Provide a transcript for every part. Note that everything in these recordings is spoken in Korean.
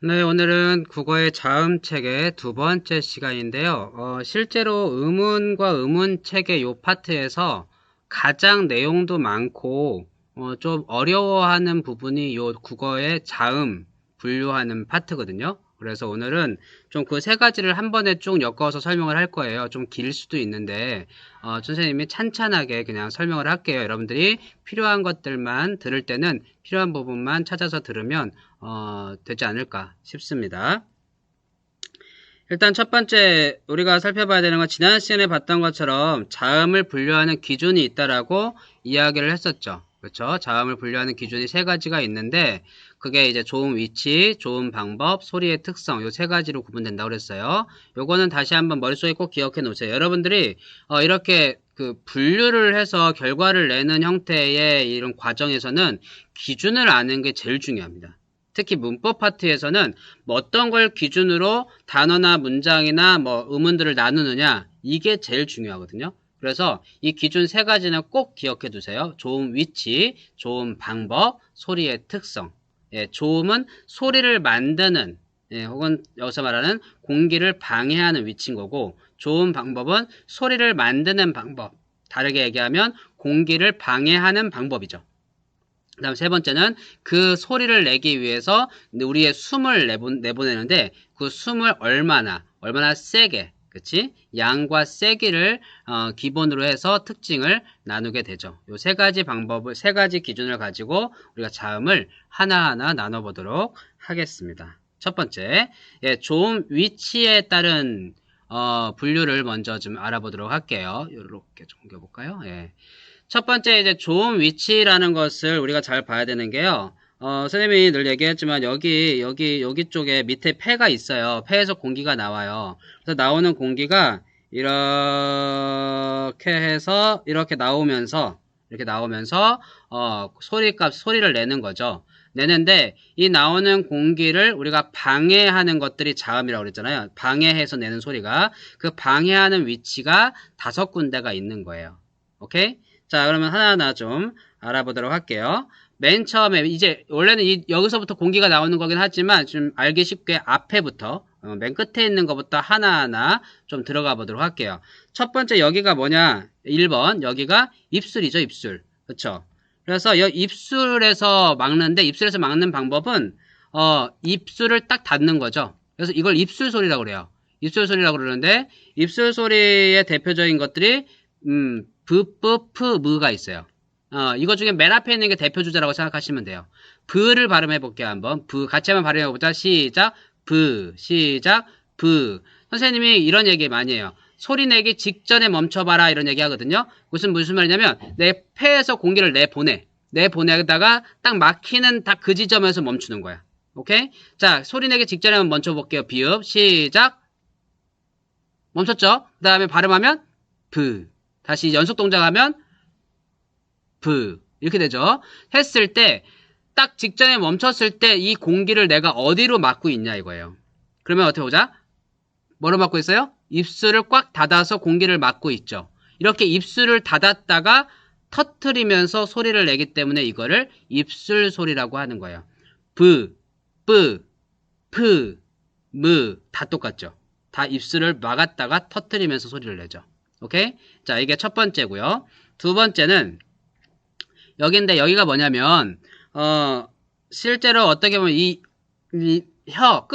네, 오늘은 국어의 자음책의 두 번째 시간인데요. 실제로 의문과 의문책의 요 파트에서 가장 내용도 많고, 좀 어려워하는 부분이 요 국어의 자음 분류하는 파트거든요. 그래서 오늘은 좀 그 세 가지를 한 번에 쭉 엮어서 설명을 할 거예요. 좀 길 수도 있는데, 선생님이 찬찬하게 그냥 설명을 할게요. 여러분들이 필요한 것들만 들을 때는 필요한 부분만 찾아서 들으면 되지 않을까 싶습니다. 일단 첫 번째 우리가 살펴봐야 되는 건 지난 시간에 봤던 것처럼 자음을 분류하는 기준이 있다라고 이야기를 했었죠. 그렇죠? 자음을 분류하는 기준이 세 가지가 있는데 그게 이제 좋은 위치, 좋은 방법, 소리의 특성 요 세 가지로 구분된다고 그랬어요. 요거는 다시 한번 머릿속에 꼭 기억해 놓으세요. 여러분들이 이렇게 그 분류를 해서 결과를 내는 형태의 이런 과정에서는 기준을 아는 게 제일 중요합니다. 특히 문법 파트에서는 뭐 어떤 걸 기준으로 단어나 문장이나 뭐 의문들을 나누느냐 이게 제일 중요하거든요. 그래서 이 기준 세 가지는 꼭 기억해 두세요. 좋은 위치, 좋은 방법, 소리의 특성. 예, 좋음은 소리를 만드는 혹은 여기서 말하는 공기를 방해하는 위치인 거고 좋은 방법은 소리를 만드는 방법. 다르게 얘기하면 공기를 방해하는 방법이죠. 그 다음 세 번째는 그 소리를 내기 위해서 우리의 숨을 내보내는데 그 숨을 얼마나 세게 그치? 양과 세기를 기본으로 해서 특징을 나누게 되죠. 요 세 가지 방법을 세 가지 기준을 가지고 우리가 자음을 하나하나 나눠보도록 하겠습니다. 첫 번째, 예, 좋은 위치에 따른 분류를 먼저 좀 알아보도록 할게요. 이렇게 좀 옮겨볼까요? 예. 첫 번째 이제 좋은 위치라는 것을 우리가 잘 봐야 되는 게요. 선생님이 늘 얘기했지만 여기 쪽에 밑에 폐가 있어요. 폐에서 공기가 나와요. 그래서 나오는 공기가 이렇게 해서 이렇게 나오면서 소리를 내는 거죠. 내는데 이 나오는 공기를 우리가 방해하는 것들이 자음이라고 그랬잖아요. 방해해서 내는 소리가 그 방해하는 위치가 5군데가 있는 거예요. 오케이? 자, 그러면 하나하나 좀 알아보도록 할게요. 맨 처음에, 이제, 원래는 여기서부터 공기가 나오는 거긴 하지만, 좀 알기 쉽게 앞에부터, 맨 끝에 있는 것부터 하나하나 좀 들어가 보도록 할게요. 첫 번째, 여기가 뭐냐? 1번, 여기가 입술이죠, 입술. 그쵸? 그래서 입술에서 막는 방법은, 입술을 딱 닫는 거죠. 그래서 이걸 입술 소리라고 그래요. 입술 소리라고 그러는데, 입술 소리의 대표적인 것들이, 브가 있어요. 이거 중에 맨 앞에 있는 게 대표 주자라고 생각하시면 돼요. 브를 발음해 볼게요, 한번. 같이 한번 발음해 보자. 시작. 시작. 선생님이 이런 얘기 많이 해요. 소리 내기 직전에 멈춰봐라, 이런 얘기 하거든요. 무슨 말이냐면, 내 폐에서 공기를 내보내다가 딱 막히는 딱 그 지점에서 멈추는 거야. 오케이? 자, 소리 내기 직전에 한번 멈춰볼게요. 비읍. 시작. 멈췄죠? 그 다음에 발음하면, 다시 연속 동작하면 이렇게 되죠. 했을 때 딱 직전에 멈췄을 때 이 공기를 내가 어디로 막고 있냐 이거예요. 그러면 어떻게 보자. 뭐로 막고 있어요? 입술을 꽉 닫아서 공기를 막고 있죠. 이렇게 입술을 닫았다가 터트리면서 소리를 내기 때문에 이거를 입술 소리라고 하는 거예요. 다 똑같죠. 다 입술을 막았다가 터트리면서 소리를 내죠. 오케이? 자, 이게 첫 번째고요. 두 번째는 여기인데 여기가 뭐냐면 실제로 어떻게 보면 이 혀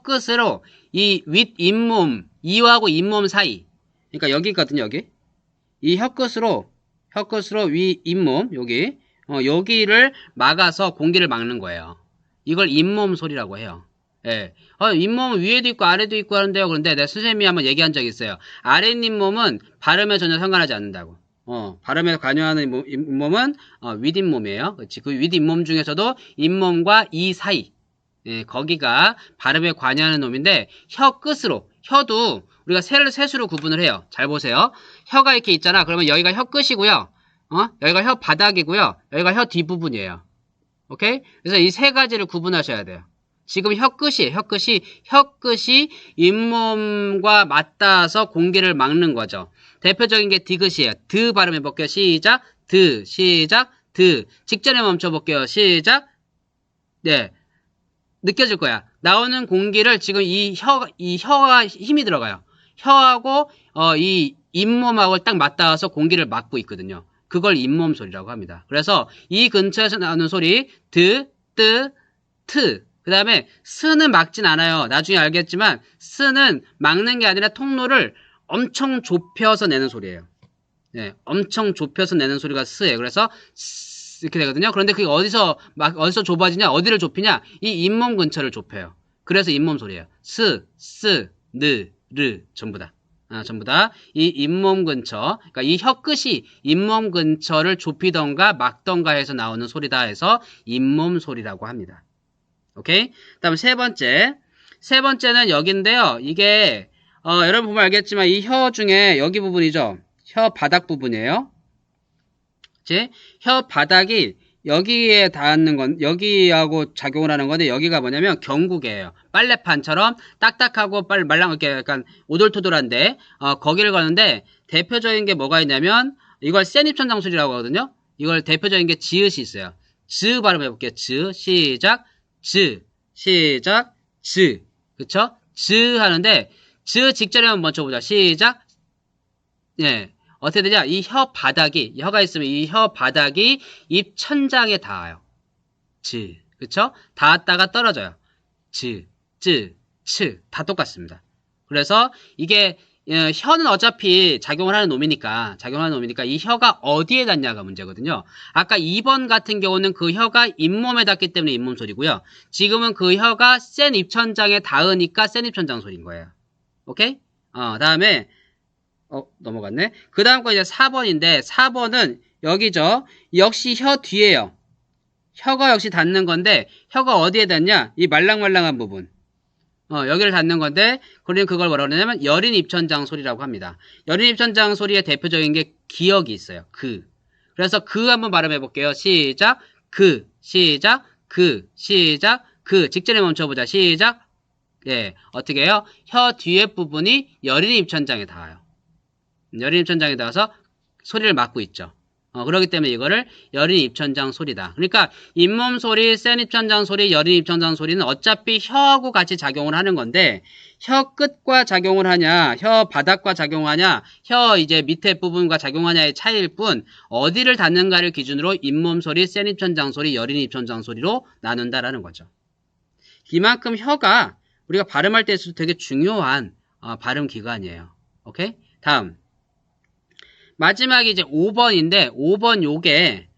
끝으로 이 윗잇몸, 이하고 잇몸 사이. 그러니까 여기 있거든요, 여기. 이 혀 끝으로 윗잇몸 여기를 막아서 공기를 막는 거예요. 이걸 잇몸 소리라고 해요. 예. 잇몸은 위에도 있고 아래도 있고 하는데요. 그런데 내 선생님이 한번 얘기한 적이 있어요. 아래 잇몸은 발음에 전혀 상관하지 않는다고. 발음에 관여하는 잇몸은 윗잇몸이에요. 그렇지. 그 윗잇몸 중에서도 잇몸과 이 사이. 예, 거기가 발음에 관여하는 놈인데 혀 끝으로 혀도 우리가 셋으로 구분을 해요. 잘 보세요. 혀가 이렇게 있잖아. 그러면 여기가 혀 끝이고요. 여기가 혀 바닥이고요. 여기가 혀 뒷부분이에요. 오케이? 그래서 이 세 가지를 구분하셔야 돼요. 지금 혀 끝이 잇몸과 맞닿아서 공기를 막는 거죠. 대표적인 게 디귿이에요. 드 발음해 볼게요. 시작. 시작. 직전에 멈춰 볼게요. 시작. 네. 느껴질 거야. 나오는 공기를 지금 이 혀가 힘이 들어가요. 혀하고 이 잇몸하고 딱 맞닿아서 공기를 막고 있거든요. 그걸 잇몸 소리라고 합니다. 그래서 이 근처에서 나오는 소리 드, 뜨, 트. 그 다음에 스는 막진 않아요. 나중에 알겠지만 스는 막는 게 아니라 통로를 엄청 좁혀서 내는 소리예요. 네, 엄청 좁혀서 내는 소리가 스예요. 그래서 스 이렇게 되거든요. 그런데 그게 어디서 좁아지냐? 어디를 좁히냐? 이 잇몸 근처를 좁혀요. 그래서 잇몸 소리예요. 스, 느, 르 전부 다. 전부 다 이 잇몸 근처, 그러니까 이 혀 끝이 잇몸 근처를 좁히던가 막던가 해서 나오는 소리다 해서 잇몸 소리라고 합니다. 오케이? 다음 세 번째는 여기인데요. 이게 여러분 보면 알겠지만 이 혀 중에 여기 부분이죠. 혀 바닥 부분이에요. 그치? 혀 바닥이 여기에 닿는 건, 여기하고 작용을 하는 건데, 여기가 뭐냐면 경국이에요. 빨래판처럼 딱딱하고 이렇게 약간 오돌토돌한데, 거기를 가는데, 대표적인 게 뭐가 있냐면, 이걸 센입천장술이라고 하거든요? 이걸 대표적인 게 지읒이 있어요. 즈 발음 해볼게요. 즈, 시작, 시작, 그쵸? 즈 하는데, 즈 직전에 한번 맞춰보자. 시작, 예. 어떻게 되냐? 이 혀 바닥이, 혀가 있으면 이 혀 바닥이 입 천장에 닿아요. 그쵸? 닿았다가 떨어져요. 다 똑같습니다. 그래서 이게, 혀는 어차피 작용을 하는 놈이니까 이 혀가 어디에 닿냐가 문제거든요. 아까 2번 같은 경우는 그 혀가 잇몸에 닿기 때문에 잇몸 소리고요. 지금은 그 혀가 센 입천장에 닿으니까 센 입천장 소리인 거예요. 오케이? 다음에, 넘어갔네. 그 다음 거 이제 4번인데, 4번은 여기죠. 역시 혀 뒤에요. 혀가 역시 닿는 건데, 혀가 어디에 닿냐? 이 말랑말랑한 부분. 여기를 닿는 건데, 그러면 그걸 뭐라고 그러냐면, 여린 입천장 소리라고 합니다. 여린 입천장 소리의 대표적인 게 기역이 있어요. 그래서 한번 발음해 볼게요. 시작, 시작, 시작, 직전에 멈춰보자. 시작. 예, 어떻게 해요? 혀 뒤에 부분이 여린 입천장에 닿아요. 여린 입천장에 닿아서 소리를 막고 있죠. 그렇기 때문에 이거를 여린 입천장 소리다. 그러니까 잇몸 소리, 센 입천장 소리, 여린 입천장 소리는 어차피 혀하고 같이 작용을 하는 건데 혀 끝과 작용을 하냐, 혀 바닥과 작용하냐, 혀 이제 밑에 부분과 작용하냐의 차이일 뿐 어디를 닿는가를 기준으로 잇몸 소리, 센 입천장 소리, 여린 입천장 소리로 나눈다라는 거죠. 이만큼 혀가 우리가 발음할 때 있어서 되게 중요한 발음 기관이에요. 오케이? 다음. 마지막이 이제 5번인데, 5번 요게,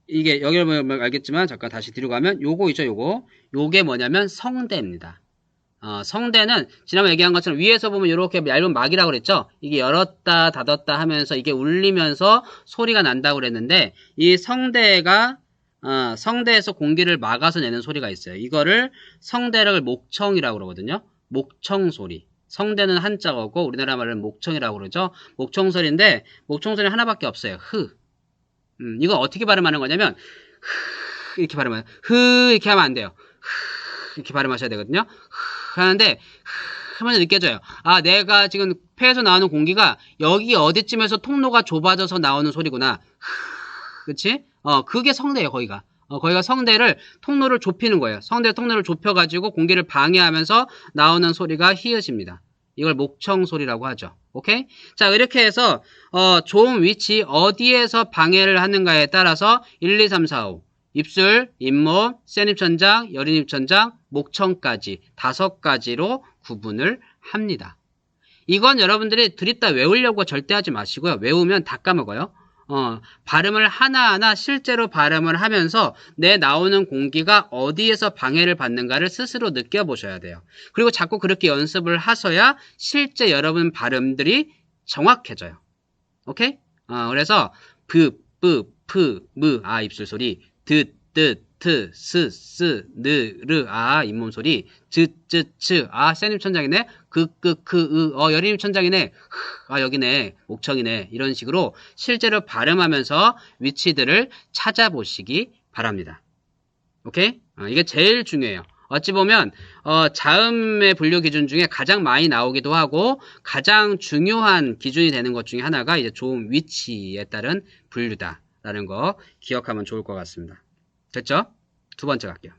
이게, 여기 보면 알겠지만, 잠깐 다시 뒤로 가면, 요거 있죠, 요게 뭐냐면 성대입니다. 성대는, 지난번에 얘기한 것처럼 위에서 보면 이렇게 얇은 막이라고 그랬죠? 이게 열었다, 닫았다 하면서 이게 울리면서 소리가 난다고 그랬는데, 이 성대가, 성대에서 공기를 막아서 내는 소리가 있어요. 이거를 성대를 목청이라고 그러거든요. 목청 소리. 성대는 한자어고 우리나라 말로는 목청이라고 그러죠. 목청소리인데 목청소리 하나밖에 없어요. 이거 어떻게 발음하는 거냐면 이렇게 발음해요. 이렇게 하면 안 돼요. 이렇게 발음하셔야 되거든요. 하는데 하면서 느껴져요. 내가 지금 폐에서 나오는 공기가 여기 어디쯤에서 통로가 좁아져서 나오는 소리구나. 그치? 그게 성대예요, 거기가. 거기가 성대를, 통로를 좁히는 거예요. 성대 통로를 좁혀가지고 공기를 방해하면서 나오는 소리가 히읗입니다. 이걸 목청 소리라고 하죠. 오케이? 자, 이렇게 해서, 좋은 위치, 어디에서 방해를 하는가에 따라서 1, 2, 3, 4, 5. 입술, 잇몸, 센 입천장, 여린 입천장, 목청까지 5가지로 구분을 합니다. 이건 여러분들이 드립다 외우려고 절대 하지 마시고요. 외우면 다 까먹어요. 발음을 하나하나 실제로 발음을 하면서 내 나오는 공기가 어디에서 방해를 받는가를 스스로 느껴보셔야 돼요. 그리고 자꾸 그렇게 연습을 하셔야 실제 여러분 발음들이 정확해져요. 오케이? 그래서 프, 입술 소리, 트, 스, 느, 잇몸 소리, 즈, 센 입천장이네, 여린 입천장이네, 여기네, 목청이네, 이런 식으로 실제로 발음하면서 위치들을 찾아보시기 바랍니다. 오케이? 이게 제일 중요해요. 어찌 보면, 자음의 분류 기준 중에 가장 많이 나오기도 하고, 가장 중요한 기준이 되는 것 중에 하나가 이제 좋은 위치에 따른 분류다라는 거 기억하면 좋을 것 같습니다. 됐죠? 두 번째 갈게요.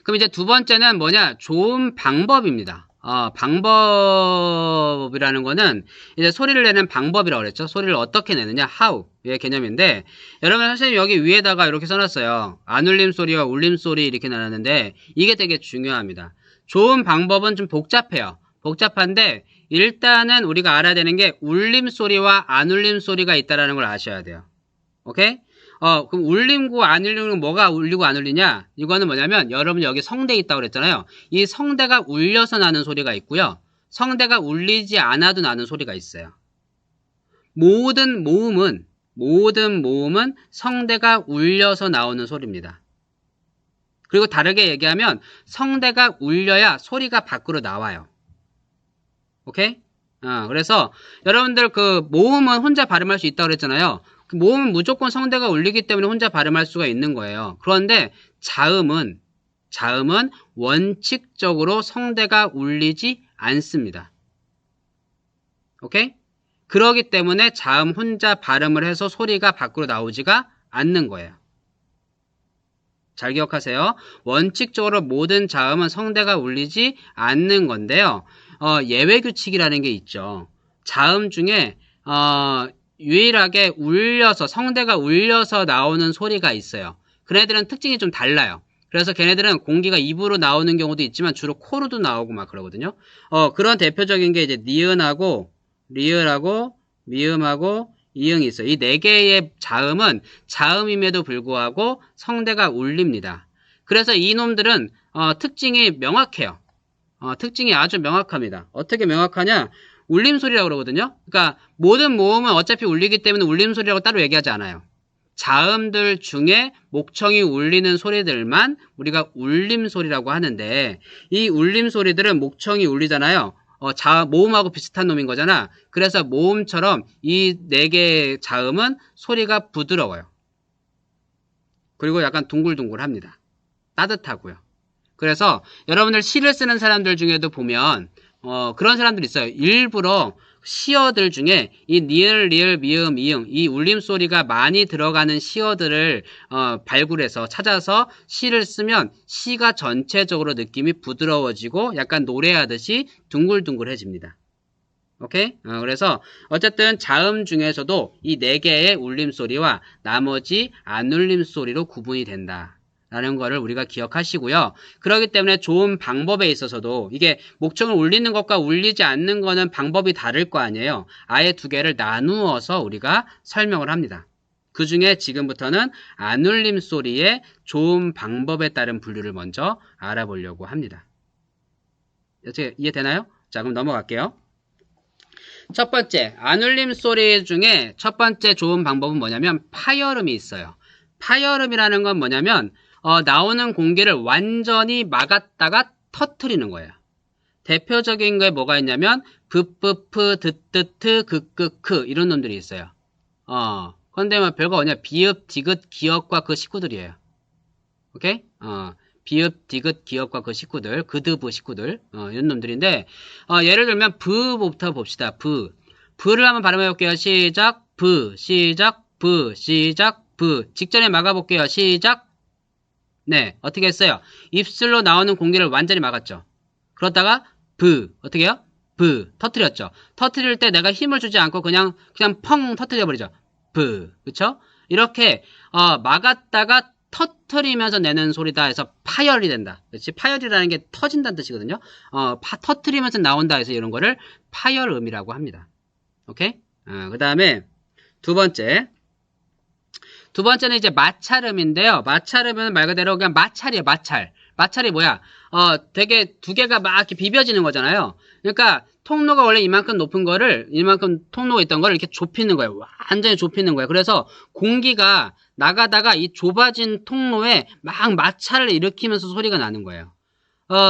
그럼 이제 두 번째는 뭐냐? 좋은 방법입니다. 방법이라는 거는 이제 소리를 내는 방법이라고 그랬죠. 소리를 어떻게 내느냐? how. 의 개념인데, 여러분 선생님 여기 위에다가 이렇게 써놨어요. 안 울림 소리와 울림 소리 이렇게 나눴는데, 이게 되게 중요합니다. 좋은 방법은 좀 복잡해요. 복잡한데, 일단은 우리가 알아야 되는 게 울림 소리와 안 울림 소리가 있다는 걸 아셔야 돼요. 오케이? 그럼 울림고 안 울리고 뭐가 울리고 안 울리냐? 이거는 뭐냐면 여러분 여기 성대 있다고 그랬잖아요. 이 성대가 울려서 나는 소리가 있고요. 성대가 울리지 않아도 나는 소리가 있어요. 모든 모음은 성대가 울려서 나오는 소리입니다. 그리고 다르게 얘기하면 성대가 울려야 소리가 밖으로 나와요. 오케이? 그래서 여러분들 그 모음은 혼자 발음할 수 있다고 그랬잖아요. 모음은 무조건 성대가 울리기 때문에 혼자 발음할 수가 있는 거예요. 그런데 자음은 원칙적으로 성대가 울리지 않습니다. 오케이? 그러기 때문에 자음 혼자 발음을 해서 소리가 밖으로 나오지가 않는 거예요. 잘 기억하세요. 원칙적으로 모든 자음은 성대가 울리지 않는 건데요. 예외 규칙이라는 게 있죠. 자음 중에 유일하게 성대가 울려서 나오는 소리가 있어요. 걔네들은 특징이 좀 달라요. 그래서 걔네들은 공기가 입으로 나오는 경우도 있지만 주로 코로도 나오고 막 그러거든요. 그런 대표적인 게 이제 니은하고 리을하고 미음하고 이응이 있어요. 이 네 개의 자음은 자음임에도 불구하고 성대가 울립니다. 그래서 이놈들은 특징이 명확해요. 특징이 아주 명확합니다. 어떻게 명확하냐? 울림소리라고 그러거든요. 그러니까 모든 모음은 어차피 울리기 때문에 울림소리라고 따로 얘기하지 않아요. 자음들 중에 목청이 울리는 소리들만 우리가 울림소리라고 하는데, 이 울림소리들은 목청이 울리잖아요. 모음하고 비슷한 놈인 거잖아. 그래서 모음처럼 이 네 개의 자음은 소리가 부드러워요. 그리고 약간 둥글둥글합니다. 따뜻하고요. 그래서 여러분들 시를 쓰는 사람들 중에도 보면 그런 사람들 있어요. 일부러 시어들 중에 이 니을, 리을, 미음, 이응 이 울림소리가 많이 들어가는 시어들을 발굴해서 찾아서 시를 쓰면 시가 전체적으로 느낌이 부드러워지고 약간 노래하듯이 둥글둥글해집니다. 오케이? 그래서 어쨌든 자음 중에서도 이 네 개의 울림소리와 나머지 안 울림소리로 구분이 된다 라는 거를 우리가 기억하시고요. 그렇기 때문에 좋은 방법에 있어서도 이게 목청을 울리는 것과 울리지 않는 거는 방법이 다를 거 아니에요. 아예 두 개를 나누어서 우리가 설명을 합니다. 그 중에 지금부터는 안 울림 소리의 좋은 방법에 따른 분류를 먼저 알아보려고 합니다. 이해되나요? 자, 그럼 넘어갈게요. 첫 번째, 안 울림 소리 중에 첫 번째 좋은 방법은 뭐냐면 파열음이 있어요. 파열음이라는 건 뭐냐면 나오는 공기를 완전히 막았다가 터트리는 거예요. 대표적인 게 뭐가 있냐면 브프프 드뜨트 크크크 이런 놈들이 있어요. 근데 뭐 별거 아니야. 비읍, 디귿, 기역과 그 식구들이에요. 오케이? 비읍, 디귿, 기역과 그 식구들, 그드브 식구들 이런 놈들인데 예를 들면 부부터 봅시다. 부를 한번 발음해 볼게요. 시작, 부, 시작, 부, 시작, 부. 직전에 막아볼게요. 시작. 네, 어떻게 했어요? 입술로 나오는 공기를 완전히 막았죠. 그러다가 어떻게 해요? 터트렸죠. 터트릴 때 내가 힘을 주지 않고 그냥 펑 터트려 버리죠. 그쵸? 이렇게 막았다가 터트리면서 내는 소리다 해서 파열이 된다. 그렇지? 파열이라는 게 터진다는 뜻이거든요. 터트리면서 나온다 해서 이런 거를 파열음이라고 합니다. 오케이? 그 다음에 두 번째는 이제 마찰음인데요. 마찰음은 말 그대로 그냥 마찰이에요. 마찰이 뭐야? 되게 두 개가 막 이렇게 비벼지는 거잖아요. 그러니까 통로가 원래 이만큼 높은 거를, 이만큼 통로가 있던 거를 이렇게 좁히는 거예요. 완전히 좁히는 거예요. 그래서 공기가 나가다가 이 좁아진 통로에 막 마찰을 일으키면서 소리가 나는 거예요.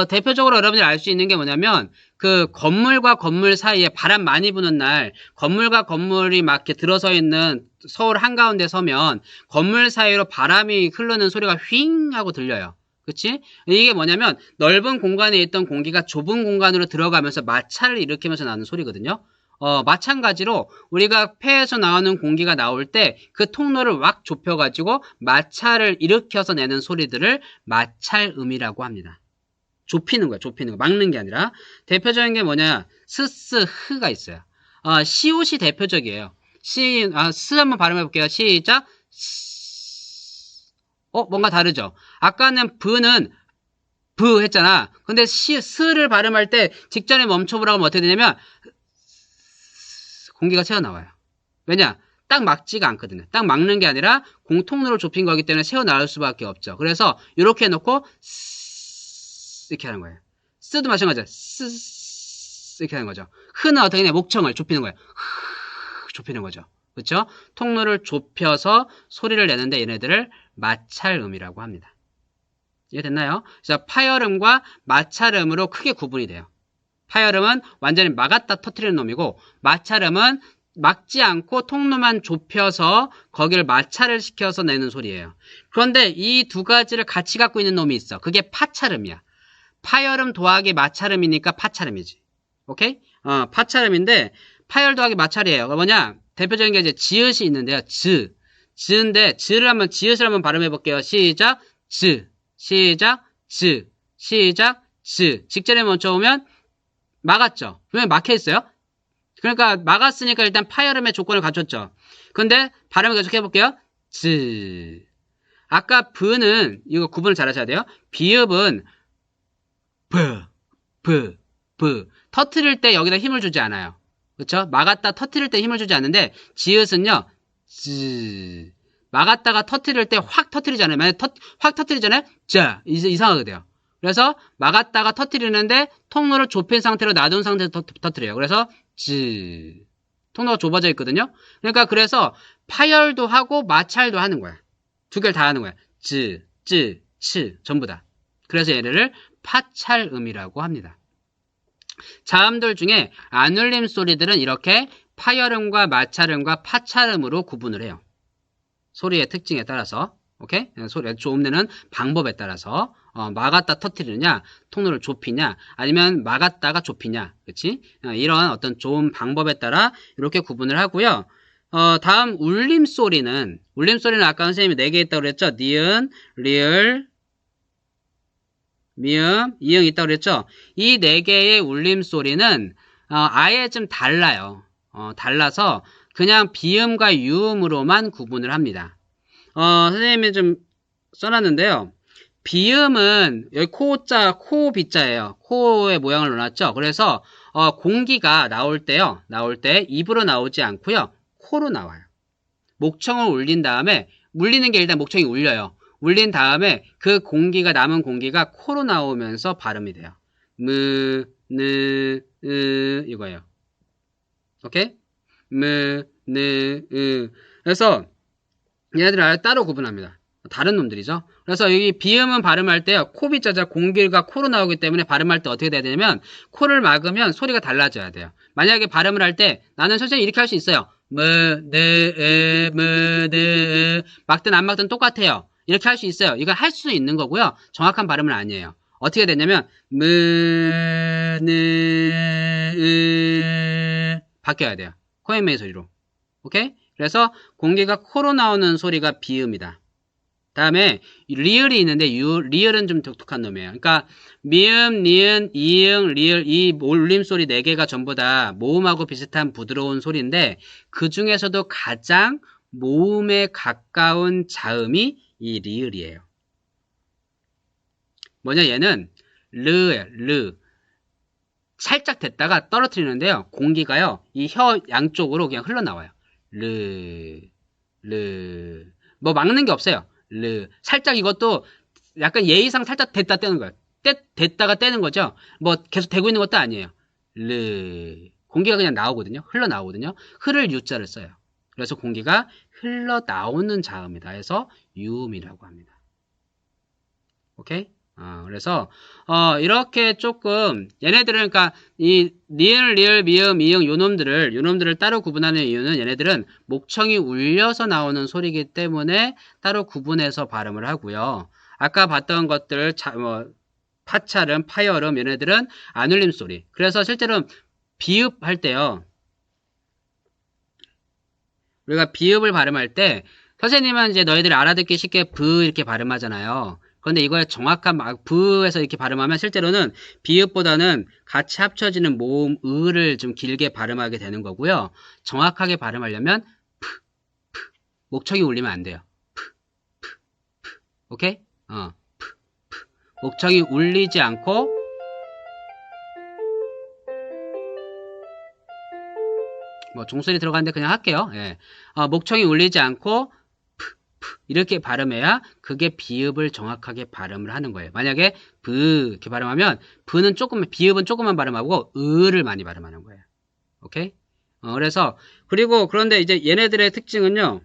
대표적으로 여러분들이 알 수 있는 게 뭐냐면, 그 건물과 건물 사이에 바람 많이 부는 날, 건물과 건물이 막 이렇게 들어서 있는 서울 한가운데 서면, 건물 사이로 바람이 흐르는 소리가 휑 하고 들려요. 그치? 이게 뭐냐면, 넓은 공간에 있던 공기가 좁은 공간으로 들어가면서 마찰을 일으키면서 나는 소리거든요. 마찬가지로 우리가 폐에서 나오는 공기가 나올 때 그 통로를 왁 좁혀가지고 마찰을 일으켜서 내는 소리들을 마찰음이라고 합니다. 좁히는 거야, 좁히는 거. 막는 게 아니라. 대표적인 게 뭐냐, 스스, 흐가 있어요. 시옷이 대표적이에요. 스 한번 발음해 볼게요. 시작. 뭔가 다르죠? 아까는 브는 브 했잖아. 근데 스를 발음할 때 직전에 멈춰보라고 하면 어떻게 되냐면 공기가 새어나와요. 왜냐? 딱 막지가 않거든요. 딱 막는 게 아니라 공통로를 좁힌 거기 때문에 새어나올 수밖에 없죠. 그래서 이렇게 해놓고 이렇게 하는 거예요. 스도 마찬가지죠. 이렇게 하는 거죠. 흐는 어떻게 되냐? 목청을 좁히는 거예요. 좁히는 거죠. 그렇죠? 통로를 좁혀서 소리를 내는데 얘네들을 마찰음이라고 합니다. 이해됐나요? 그래서 파열음과 마찰음으로 크게 구분이 돼요. 파열음은 완전히 막았다 터뜨리는 놈이고, 마찰음은 막지 않고 통로만 좁혀서 거기를 마찰을 시켜서 내는 소리예요. 그런데 이 두 가지를 같이 갖고 있는 놈이 있어. 그게 파찰음이야. 파열음 더하기 마찰음이니까 파찰음이지. 오케이? 파찰음인데 파열 더하기 마찰이에요. 뭐냐? 대표적인 게 이제 지읒이 있는데요. 지읒인데 지읒을 한번 발음해 볼게요. 시작. 시작. 시작. 직전에 멈춰오면 막았죠. 왜 막혀 있어요? 그러니까 막았으니까 일단 파열음의 조건을 갖췄죠. 근데 발음을 계속 해볼게요. 아까 브는 이거 구분을 잘 하셔야 돼요. 비읍은 브 터트릴 때 여기다 힘을 주지 않아요. 그렇죠? 막았다 터트릴 때 힘을 주지 않는데 지읒은요. 막았다가 터트릴 때 확 터트리잖아요. 만약에 확 터트리잖아요. 이상하게 돼요. 그래서 막았다가 터트리는데 통로를 좁힌 상태로 놔둔 상태에서 터트려요. 그래서 통로가 좁아져 있거든요. 그러니까 그래서 파열도 하고 마찰도 하는 거야. 두 개를 다 하는 거야. 전부 다. 그래서 얘네를 파찰음이라고 합니다. 자음들 중에 안 울림 소리들은 이렇게 파열음과 마찰음과 파찰음으로 구분을 해요. 소리의 특징에 따라서. 오케이? 소리 좀 내는 방법에 따라서 막았다 터뜨리느냐, 통로를 좁히냐, 아니면 막았다가 좁히냐, 그렇지? 이런 어떤 좋은 방법에 따라 이렇게 구분을 하고요. 다음 울림소리는 아까 선생님이 4개 있다고 그랬죠? 니은, 리을, 미음, 이응 있다고 그랬죠? 이 4개의 울림소리는 아예 좀 달라요. 달라서 그냥 비음과 유음으로만 구분을 합니다. 선생님이 좀 써놨는데요. 비음은 여기 코자, 코비자예요. 코의 모양을 넣어놨죠. 그래서 공기가 나올 때 입으로 나오지 않고요. 코로 나와요. 목청을 울린 다음에 물리는 게 일단 목청이 울려요. 울린 다음에 그 공기가 남은 공기가 코로 나오면서 발음이 돼요. 이거예요. 오케이? 그래서 얘네들을 아예 따로 구분합니다. 다른 놈들이죠. 그래서 여기 비음은 발음할 때요. 코비자자 공기가 코로 나오기 때문에 발음할 때 어떻게 돼야 되냐면 코를 막으면 소리가 달라져야 돼요. 만약에 발음을 할 때 나는 선생님 이렇게 할 수 있어요. 막든 안 막든 똑같아요. 이렇게 할 수 있어요. 이걸 할 수는 있는 거고요. 정확한 발음은 아니에요. 어떻게 되냐면 바뀌어야 돼요. 코에메이 소리로. 오케이? 그래서 공기가 코로 나오는 소리가 비음이다. 다음에 리을이 있는데 리을은 좀 독특한 놈이에요. 그러니까 미음, 니은, 이응, 리을 이 울림소리 4개가 전부 다 모음하고 비슷한 부드러운 소리인데 그 중에서도 가장 모음에 가까운 자음이 이 리을이에요. 뭐냐 얘는 르 살짝 됐다가 떨어뜨리는데요. 공기가요. 이 혀 양쪽으로 그냥 흘러나와요. 뭐 막는 게 없어요. 살짝 이것도 약간 예의상 살짝 됐다 떼는 거예요. 됐다가 떼는 거죠. 뭐 계속 대고 있는 것도 아니에요. 공기가 그냥 나오거든요. 흘러나오거든요. 흐를 유자를 써요. 그래서 공기가 흘러나오는 자음이다 해서 유음이라고 합니다. 오케이? 그래서 이렇게 조금 얘네들은 그러니까 이 니을, 리을, 미음, 이응 요놈들을 따로 구분하는 이유는 얘네들은 목청이 울려서 나오는 소리이기 때문에 따로 구분해서 발음을 하고요. 아까 봤던 것들 파찰음, 파열음 얘네들은 안 울림 소리. 그래서 실제로 비읍 할 때요. 우리가 비읍을 발음할 때 선생님은 이제 너희들이 알아듣기 쉽게 브 이렇게 발음하잖아요. 그런데 이걸 정확한 브에서 이렇게 발음하면 실제로는 비읍보다는 같이 합쳐지는 모음 을을 좀 길게 발음하게 되는 거고요. 정확하게 발음하려면 목청이 울리면 안 돼요. 오케이? 목청이 울리지 않고 뭐 종소리 들어가는데 그냥 할게요. 예. 목청이 울리지 않고 이렇게 발음해야 그게 비읍을 정확하게 발음을 하는 거예요. 만약에 브 이렇게 발음하면 브는 조금 비읍은 조금만 발음하고 을을 많이 발음하는 거예요. 오케이? 그래서 그런데 이제 얘네들의 특징은요.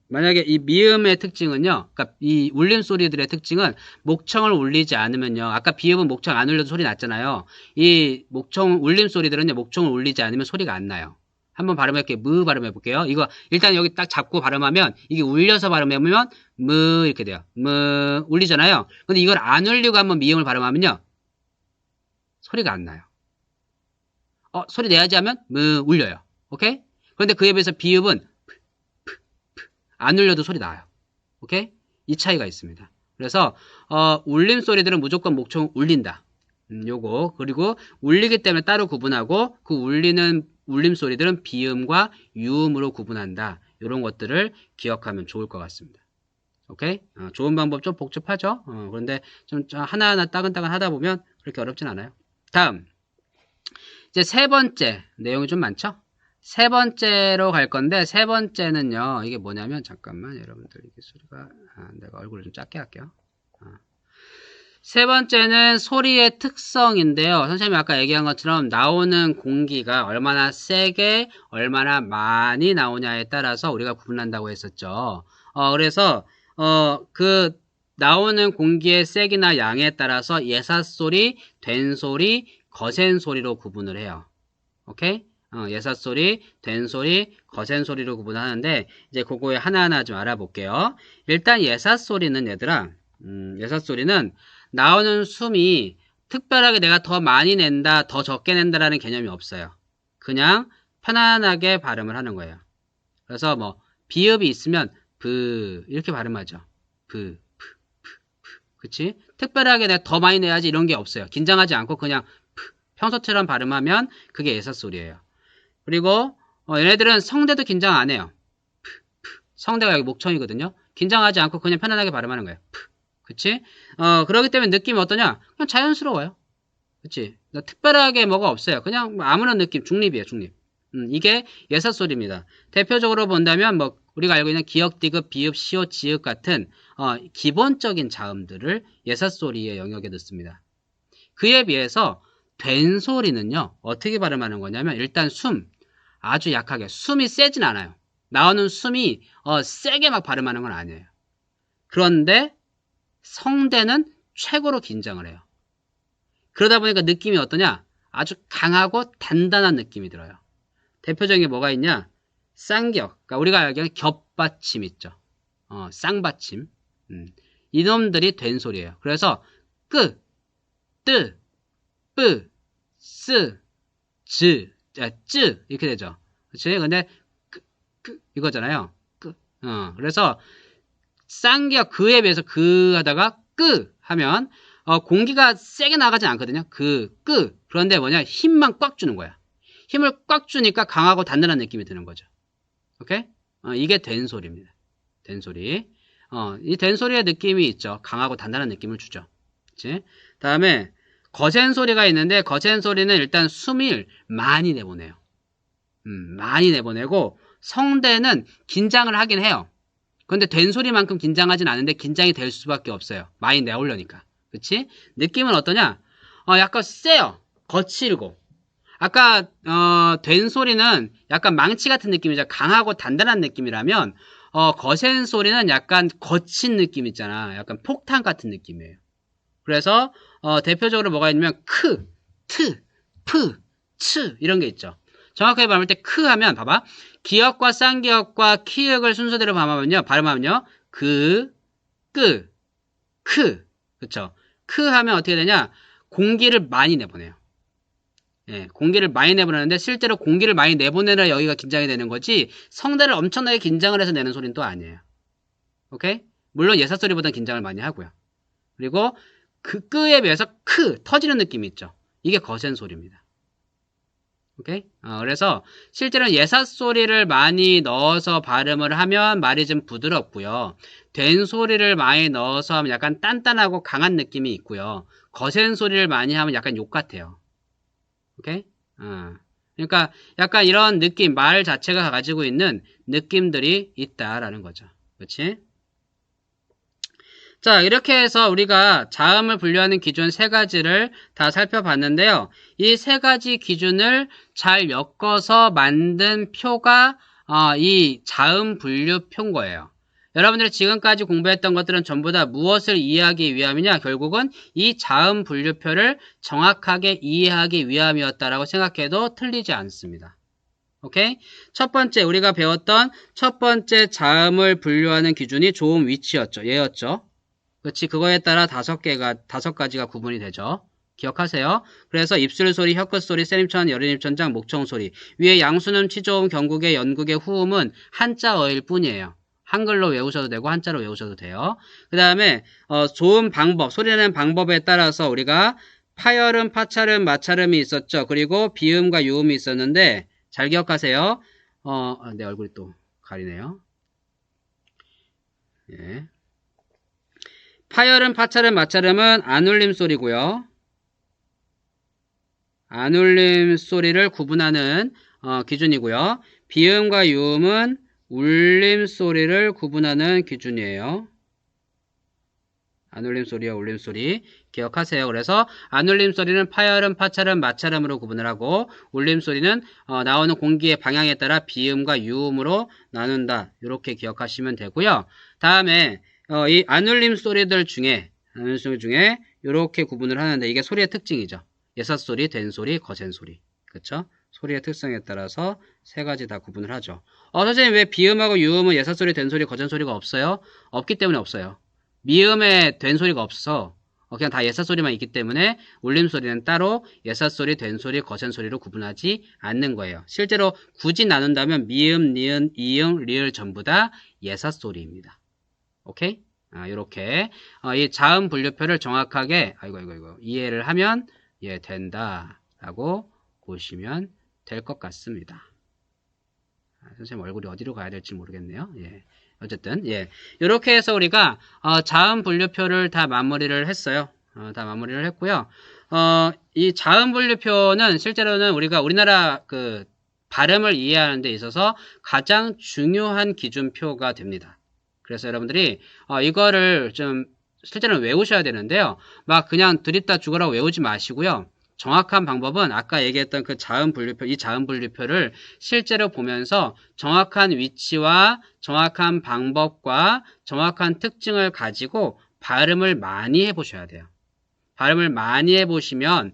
만약에 이 미음의 특징은요. 그러니까 이 울림 소리들의 특징은 목청을 울리지 않으면요. 아까 비읍은 목청 안 울려도 소리 났잖아요. 이 목청 울림 소리들은요. 목청을 울리지 않으면 소리가 안 나요. 한번 발음할게요. 무 발음해 볼게요. 이거 일단 여기 딱 잡고 발음하면 이게 울려서 발음해보면 무 이렇게 돼요. 무 울리잖아요. 근데 이걸 안 울리고 한번 미음을 발음하면요. 소리가 안 나요. 소리 내야지 하면 무 울려요. 오케이? 그런데 그에 비해서 비읍은 안 울려도 소리 나요. 오케이? 이 차이가 있습니다. 그래서 울림 소리들은 무조건 목청 울린다. 요거. 그리고 울리기 때문에 따로 구분하고 그 울리는 울림 소리들은 비음과 유음으로 구분한다. 이런 것들을 기억하면 좋을 것 같습니다. 오케이? 좋은 방법 좀 복잡하죠? 그런데 좀 하나하나 따근따근 하다 보면 그렇게 어렵진 않아요. 다음. 이제 세 번째. 내용이 좀 많죠? 세 번째로 갈 건데, 세 번째는요, 이게 뭐냐면, 잠깐만, 여러분들, 이게 소리가, 내가 얼굴을 좀 작게 할게요. 세 번째는 소리의 특성인데요. 선생님이 아까 얘기한 것처럼 나오는 공기가 얼마나 세게, 얼마나 많이 나오냐에 따라서 우리가 구분한다고 했었죠. 그래서, 그, 나오는 공기의 세기나 양에 따라서 예삿소리, 된소리, 거센소리로 구분을 해요. 오케이? 예삿소리, 된소리, 거센소리로 구분하는데, 이제 그거에 하나하나 좀 알아볼게요. 일단 예삿소리는 얘들아, 예삿소리는 나오는 숨이 특별하게 내가 더 많이 낸다, 더 적게 낸다라는 개념이 없어요. 그냥 편안하게 발음을 하는 거예요. 그래서 뭐, 비읍이 있으면, 브, 이렇게 발음하죠. 브, 그치? 특별하게 내가 더 많이 내야지 이런 게 없어요. 긴장하지 않고 그냥, 평소처럼 발음하면 그게 예삿소리예요. 그리고 얘네들은 성대도 긴장 안 해요. 성대가 여기 목청이거든요. 긴장하지 않고 그냥 편안하게 발음하는 거예요. 그치? 그렇기 때문에 느낌이 어떠냐? 그냥 자연스러워요. 그치? 특별하게 뭐가 없어요. 그냥 아무나 느낌, 중립이에요, 중립. 이게 예삿소리입니다. 대표적으로 본다면 뭐 우리가 알고 있는 기역, 디귿, 비읍, 시옷, 지읒 같은 기본적인 자음들을 예삿소리의 영역에 넣습니다. 그에 비해서 된소리는요, 어떻게 발음하는 거냐면, 일단 아주 약하게, 숨이 세진 않아요. 나오는 숨이, 세게 막 발음하는 건 아니에요. 그런데, 성대는 최고로 긴장을 해요. 그러다 보니까 느낌이 어떠냐? 아주 강하고 단단한 느낌이 들어요. 대표적인 게 뭐가 있냐? 쌍기역. 그러니까 우리가 알기로는 겹받침 있죠. 쌍받침. 이놈들이 된소리예요. 그래서, 끄, 뜨, 뿌, 쓰, 즈, 쯔 이렇게 되죠. 그치? 근데 이거잖아요. 그래서 쌍기역 그에 비해서 하다가 하면 공기가 세게 나가진 않거든요. 그런데 뭐냐? 힘만 꽉 주는 거야. 힘을 꽉 주니까 강하고 단단한 느낌이 드는 거죠. 오케이? 이게 된소리입니다. 된소리. 이 된소리의 느낌이 있죠. 강하고 단단한 느낌을 주죠. 그치? 다음에 거센 소리가 있는데 거센 소리는 일단 숨을 많이 내보내요. 많이 내보내고 성대는 긴장을 하긴 해요. 그런데 된 소리만큼 긴장하진 않은데 긴장이 될 수밖에 없어요. 많이 내오려니까. 그치? 느낌은 어떠냐? 약간 세요. 거칠고. 아까 된 소리는 약간 망치 같은 느낌이죠. 강하고 단단한 느낌이라면 거센 소리는 약간 거친 느낌 있잖아. 약간 폭탄 같은 느낌이에요. 그래서 대표적으로 뭐가 있냐면 크, 트, 프, 츠 이런 게 있죠. 정확하게 발음할 때 크 하면 봐봐. 기역과 쌍기역과 키읔을 순서대로 발음하면요. 그, 끄, 크. 그쵸? 크 하면 어떻게 되냐? 공기를 많이 내보내요. 예, 공기를 많이 내보내는데 실제로 공기를 많이 내보내느라 여기가 긴장이 되는 거지 성대를 엄청나게 긴장을 해서 내는 소리는 또 아니에요. 오케이? 물론 예사 소리보다는 긴장을 많이 하고요. 그리고 그 끄에 비해서 터지는 느낌이 있죠. 이게 거센 소리입니다. 오케이? 그래서 실제로는 예사 소리를 많이 넣어서 발음을 하면 말이 좀 부드럽고요. 된 소리를 많이 넣어서 하면 약간 단단하고 강한 느낌이 있고요. 거센 소리를 많이 하면 약간 욕 같아요. 오케이? 그러니까 약간 이런 느낌, 말 자체가 가지고 있는 느낌들이 있다라는 거죠. 그렇지? 자, 이렇게 해서 우리가 자음을 분류하는 기준 세 가지를 다 살펴봤는데요. 이 세 가지 기준을 잘 엮어서 만든 표가 이 자음 분류표인 거예요. 여러분들이 지금까지 공부했던 것들은 전부 다 무엇을 이해하기 위함이냐? 결국은 이 자음 분류표를 정확하게 이해하기 위함이었다라고 생각해도 틀리지 않습니다. 오케이? 첫 번째, 우리가 배웠던 첫 번째 자음을 분류하는 기준이 좋은 위치였죠. 얘였죠. 그렇지, 그거에 따라 다섯 가지가 구분이 되죠. 기억하세요. 그래서 입술 소리, 혀끝 소리, 세림천, 여린입천장, 목청 소리. 위에 양수는 취조음, 경국의, 연국의, 후음은 한자어일 뿐이에요. 한글로 외우셔도 되고 한자로 외우셔도 돼요. 그 다음에 조음 방법, 소리 내는 방법에 따라서 우리가 파열음, 파찰음, 마찰음이 있었죠. 그리고 비음과 유음이 있었는데 잘 기억하세요. 내 얼굴이 또 가리네요. 예. 파열음, 파찰음, 마찰음은 안울림 소리고요. 안울림 소리를 구분하는 기준이고요. 비음과 유음은 울림 소리를 구분하는 기준이에요. 안울림 소리와 울림 소리 기억하세요. 그래서 안울림 소리는 파열음, 파찰음, 마찰음으로 구분을 하고 울림 소리는 나오는 공기의 방향에 따라 비음과 유음으로 나눈다. 이렇게 기억하시면 되고요. 다음에 이 안울림 소리들 중에 이렇게 구분을 하는데 이게 소리의 특징이죠. 예삿소리, 된소리, 거센소리. 그렇죠? 소리의 특성에 따라서 세 가지 다 구분을 하죠. 선생님 왜 비음하고 유음은 예삿소리, 된소리, 거센소리가 없어요? 없기 때문에 없어요. 미음에 된소리가 없어서 그냥 다 예삿소리만 있기 때문에 울림소리는 따로 예삿소리, 된소리, 거센소리로 구분하지 않는 거예요. 실제로 굳이 나눈다면 미음, 니은, 이응, 리을 전부 다 예삿소리입니다. 오케이? 이렇게 이 자음 분류표를 정확하게 이해를 하면 된다라고 보시면 될 것 같습니다. 선생님 얼굴이 어디로 가야 될지 모르겠네요. 어쨌든 이렇게 해서 우리가 자음 분류표를 다 마무리를 했어요. 다 마무리를 했고요. 이 자음 분류표는 실제로는 우리가 우리나라 그 발음을 이해하는 데 있어서 가장 중요한 기준표가 됩니다. 그래서 여러분들이 이거를 좀 실제로는 외우셔야 되는데요. 막 그냥 들이다 죽으라고 외우지 마시고요. 정확한 방법은 아까 얘기했던 그 자음 분류표, 이 자음 분류표를 실제로 보면서 정확한 위치와 정확한 방법과 정확한 특징을 가지고 발음을 많이 해보셔야 돼요. 발음을 많이 해보시면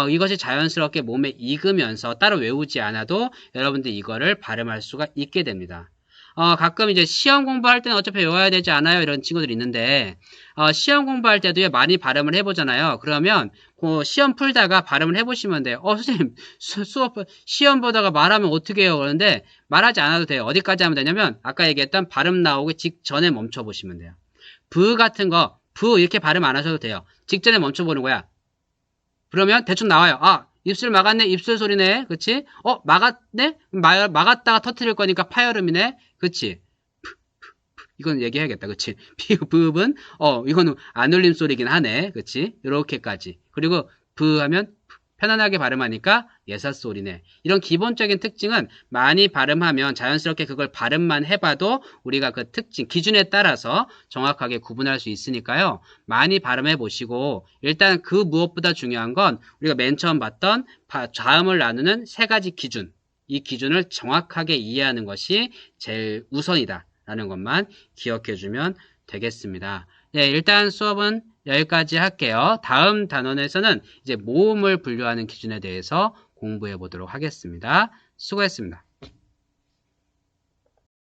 이것이 자연스럽게 몸에 익으면서 따로 외우지 않아도 여러분들 이거를 발음할 수가 있게 됩니다. 가끔 이제 시험 공부할 때는 어차피 외워야 되지 않아요? 이런 친구들이 있는데, 시험 공부할 때도 많이 발음을 해보잖아요. 그러면, 시험 풀다가 발음을 해보시면 돼요. 선생님, 시험 보다가 말하면 어떻게 해요? 그러는데, 말하지 않아도 돼요. 어디까지 하면 되냐면, 아까 얘기했던 발음 나오기 직전에 멈춰보시면 돼요. 브 같은 거, 브 이렇게 발음 안 하셔도 돼요. 직전에 멈춰보는 거야. 그러면 대충 나와요. 입술 막았네, 입술 소리네, 그치? 막았네? 막았다가 터트릴 거니까 파열음이네, 그치? 이건 얘기해야겠다, 그치? 비읍은, 이거는 안 울림 소리긴 하네, 그치? 요렇게까지. 그리고, 브 하면, 편안하게 발음하니까 예삿소리네. 이런 기본적인 특징은 많이 발음하면 자연스럽게 그걸 발음만 해봐도 우리가 그 특징, 기준에 따라서 정확하게 구분할 수 있으니까요. 많이 발음해 보시고 일단 그 무엇보다 중요한 건 우리가 맨 처음 봤던 자음을 나누는 세 가지 기준, 이 기준을 정확하게 이해하는 것이 제일 우선이다 라는 것만 기억해 주면 되겠습니다. 일단 수업은 여기까지 할게요. 다음 단원에서는 이제 모음을 분류하는 기준에 대해서 공부해 보도록 하겠습니다. 수고했습니다.